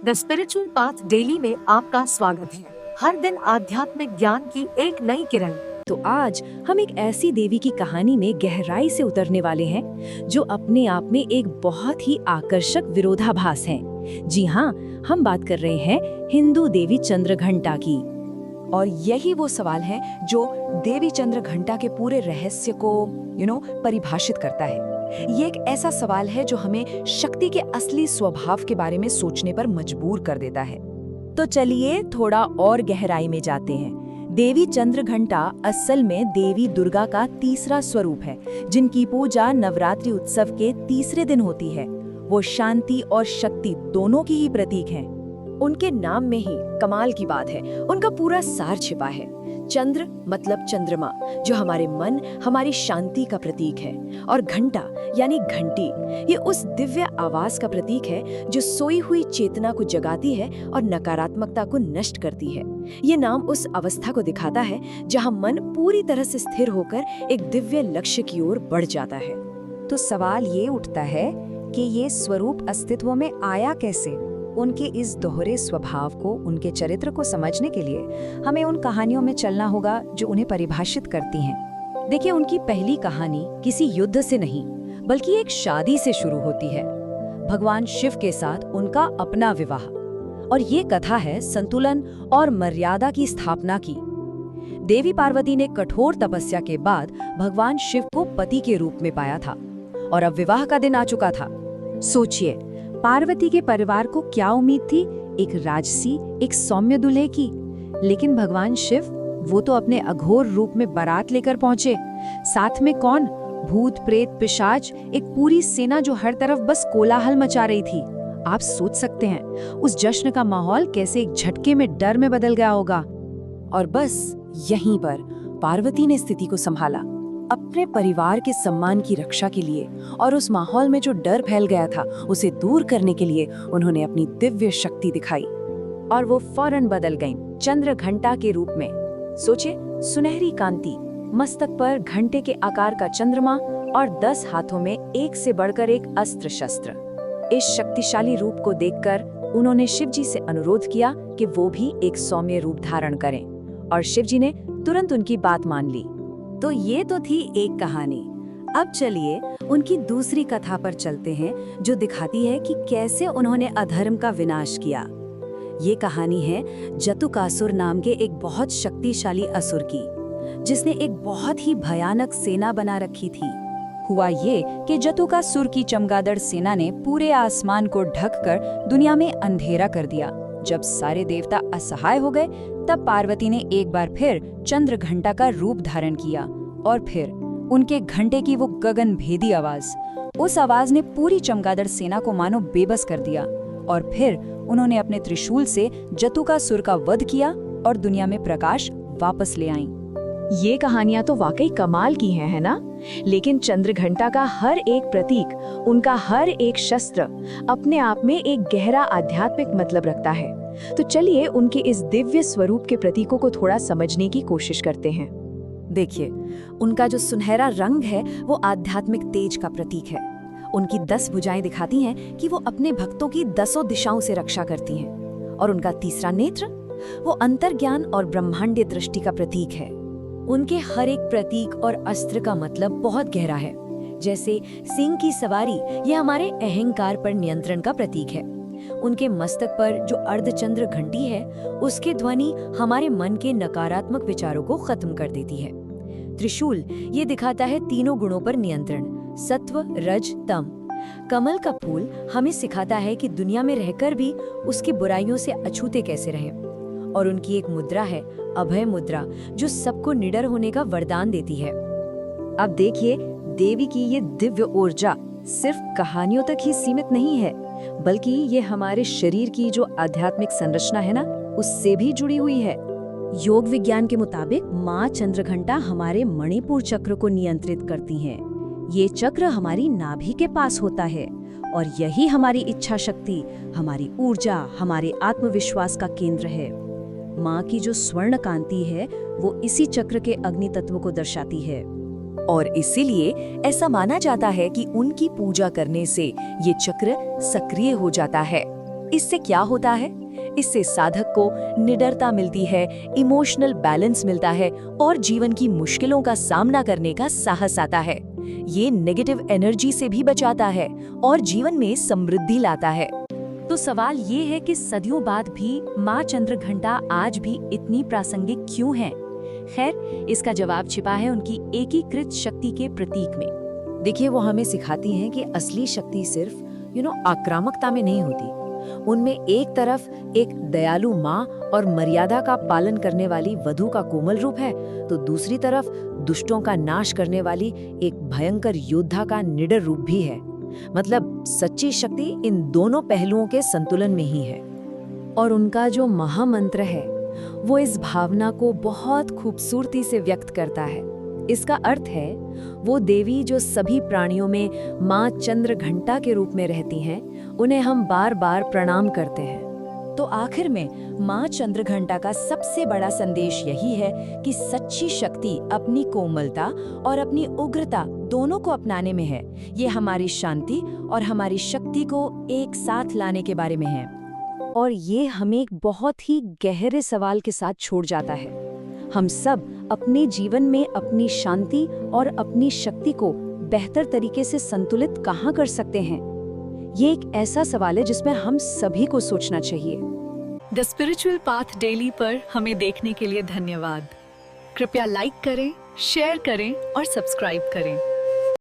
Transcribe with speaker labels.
Speaker 1: The spiritual path daily में आपका स्वागत है। हर दिन आध्यात्मिक ज्ञान की एक नई किरण।
Speaker 2: तो आज हम एक ऐसी देवी की कहानी में गहराई से उतरने वाले हैं जो अपने आप में एक बहुत ही आकर्षक विरोधाभास है। जी हाँ, हम बात कर रहे हैं हिंदू देवी चंद्रघंटा की। और यही वो सवाल है जो देवी चंद्रघंटा के पूरे रहस्य को परिभाषित करता है। ये एक ऐसा सवाल है जो हमें शक्ति के असली स्वभाव के बारे में सोचने पर मजबूर कर देता है। तो चलिए थोड़ा और गहराई में जाते हैं। देवी चंद्रघंटा असल में देवी दुर्गा का तीसरा स्वरूप है, जिनकी पूजा नवरात्रि उत्सव के तीसरे दिन होती है। वो शांति और शक्ति दोनों की ही प्रतीक हैं। उनके नाम में ही कमाल की बात है, उनका पूरा सार छिपा है। चंद्र मतलब चंद्रमा, जो हमारे मन, हमारी शांति का प्रतीक है, और घंटा यानी घंटी, ये उस दिव्य आवाज का प्रतीक है जो सोई हुई चेतना को जगाती है और नकारात्मकता को नष्ट करती है। ये नाम उस अवस्था को दिखाता है जहां मन पूरी तरह से स्थिर होकर एक दिव्य लक्ष्य की ओर बढ़ जाता है। तो सवाल ये उठता है कि ये स्वरूप अस्तित्व में आया कैसे? उनके इस दोहरे स्वभाव को, उनके चरित्र को समझने के लिए हमें उन कहानियों में चलना होगा जो उन्हें परिभाषित करती हैं। देखिए, उनकी पहली कहानी किसी युद्ध से नहीं बल्कि एक शादी से शुरू होती है। भगवान शिव के साथ उनका अपना विवाह, और ये कथा है संतुलन और मर्यादा की स्थापना की। देवी पार्वती ने कठोर तपस्या के बाद भगवान शिव को पति के रूप में पाया था, और अब विवाह का दिन आ चुका था। सोचिए, पार्वती के परिवार को क्या उम्मीद थी? एक राजसी, एक सौम्य दूल्हे की। लेकिन भगवान शिव, वो तो अपने अघोर रूप में बारात लेकर पहुंचे। साथ में कौन? भूत, प्रेत, पिशाच, एक पूरी सेना जो हर तरफ बस कोलाहल मचा रही थी। आप सोच सकते हैं उस जश्न का माहौल कैसे एक झटके में डर में बदल गया होगा। और बस यहीं पर पार्वती ने स्थिति को संभाला। अपने परिवार के सम्मान की रक्षा के लिए और उस माहौल में जो डर फैल गया था उसे दूर करने के लिए उन्होंने अपनी दिव्य शक्ति दिखाई, और वो फौरन बदल गईं चंद्रघंटा के रूप में। सोचिए, सुनहरी कांति, मस्तक पर घंटे के आकार का चंद्रमा और 10 हाथों में एक से बढ़कर एक अस्त्र शस्त्र। इस शक्तिशाली रूप को देखकर उन्होंने शिवजी से अनुरोध किया कि वो भी एक सौम्य रूप धारण करें, और शिवजी ने तुरंत उनकी बात मान ली। तो ये तो थी एक कहानी। अब चलिए उनकी दूसरी कथा पर चलते हैं, जो दिखाती है कि कैसे उन्होंने अधर्म का विनाश किया। ये कहानी है जतुकासुर नाम के एक बहुत शक्तिशाली असुर की, जिसने एक बहुत ही भयानक सेना बना रखी थी। हुआ ये कि जतुकासुर की चमगादड़ सेना ने पूरे आसमान को ढककर दुनिया में अंधेरा कर दिया। जब सारे देवता असहाय हो गए, तब पार्वती ने एक बार फिर चंद्रघंटा का रूप धारण किया, और फिर उनके घंटे की वो गगनभेदी आवाज, उस आवाज ने पूरी चमगादड़ सेना को मानो बेबस कर दिया। और फिर उन्होंने अपने त्रिशूल से जतुकासुर का वध किया और दुनिया में प्रकाश वापस ले आईं। ये कहानियां तो वाकई कमाल की हैं, है ना? लेकिन चंद्रघंटा का हर एक प्रतीक, उनका हर एक शस्त्र अपने आप में एक गहरा आध्यात्मिक मतलब रखता है। तो चलिए उनके इस दिव्य स्वरूप के प्रतीकों को थोड़ा समझने की कोशिश करते हैं। देखिए, उनका जो सुनहरा रंग है वो आध्यात्मिक तेज का प्रतीक है। उनकी 10 भुजाएं दिखाती हैं कि वो अपने भक्तों की 10 दिशाओं से रक्षा करती हैं। और उनका तीसरा नेत्र, वो अंतर्ज्ञान और ब्रह्मांडीय दृष्टि का प्रतीक है। उनके हर एक प्रतीक और अस्त्र का मतलब बहुत गहरा है। जैसे सिंह की सवारी, ये हमारे अहंकार पर नियंत्रण का प्रतीक है। उनके मस्तक पर जो अर्धचंद्र घंटी है, उसकी ध्वनि हमारे मन के नकारात्मक विचारों को खत्म कर देती है। त्रिशूल ये दिखाता है तीनों गुणों पर नियंत्रण, सत्व, रज, तम। कमल का फूल हमें सिखाता है कि दुनिया में रहकर भी उसकी बुराइयों से अछूते कैसे रहें। और उनकी एक मुद्रा है, अभय मुद्रा, जो सबको निडर होने का वरदान देती है। अब देखिए, देवी की ये दिव्य ऊर्जा सिर्फ कहानियों तक ही सीमित नहीं है, बल्कि ये हमारे शरीर की जो आध्यात्मिक संरचना है ना, उससे भी जुड़ी हुई है। योग विज्ञान के मुताबिक माँ चंद्रघंटा हमारे मणिपुर चक्र को नियंत्रित करती हैं। ये चक्र हमारी नाभि के पास होता है, और यही हमारी इच्छा शक्ति, हमारी ऊर्जा, हमारे आत्मविश्वास का केंद्र है। माँ की जो स्वर्ण कांति है वो इसी चक्र के अग्नि तत्व को दर्शाती है, और इसीलिए ऐसा माना जाता है कि उनकी पूजा करने से ये चक्र सक्रिय हो जाता है। इससे क्या होता है? इससे साधक को निडरता मिलती है, इमोशनल बैलेंस मिलता है और जीवन की मुश्किलों का सामना करने का साहस आता है। ये नेगेटिव एनर्जी से भी बचाता है और जीवन में समृद्धि लाता है। तो सवाल ये है कि सदियों बाद भी माँ चंद्रघंटा आज भी इतनी प्रासंगिक क्यों है? खैर, इसका जवाब छिपा है उनकी एकीकृत शक्ति के प्रतीक में। देखिए, वो हमें सिखाती हैं कि असली शक्ति सिर्फ आक्रामकता में नहीं होती। उनमें एक तरफ एक दयालु माँ और मर्यादा का पालन करने वाली वधू का कोमल रूप है, तो दूसरी तरफ दुष्टों का नाश करने वाली एक भयंकर योद्धा का निडर रूप भी है। मतलब सच्ची शक्ति इन दोनों पहलुओं के संतुलन में ही है। और उनका जो महामंत्र है वो इस भावना को बहुत खूबसूरती से व्यक्त करता है। इसका अर्थ है, वो देवी जो सभी प्राणियों में माँ चंद्रघंटा के रूप में रहती हैं, उन्हें हम बार बार प्रणाम करते हैं। तो आखिर में माँ चंद्रघंटा का सबसे बड़ा संदेश यही है कि सच्ची शक्ति अपनी कोमलता और अपनी उग्रता दोनों को अपनाने में है। ये हमारी शांति और हमारी शक्ति को एक साथ लाने के बारे में है। और ये हमें एक बहुत ही गहरे सवाल के साथ छोड़ जाता है। हम सब अपने जीवन में अपनी शांति और अपनी शक्ति को बेहतर तरीके से संतुलित कहाँ कर सकते हैं? ये एक ऐसा सवाल है जिसमें हम सभी को सोचना चाहिए।
Speaker 3: द स्पिरिचुअल पाथ डेली पर हमें देखने के लिए धन्यवाद। कृपया लाइक करें, शेयर करें और सब्सक्राइब करें।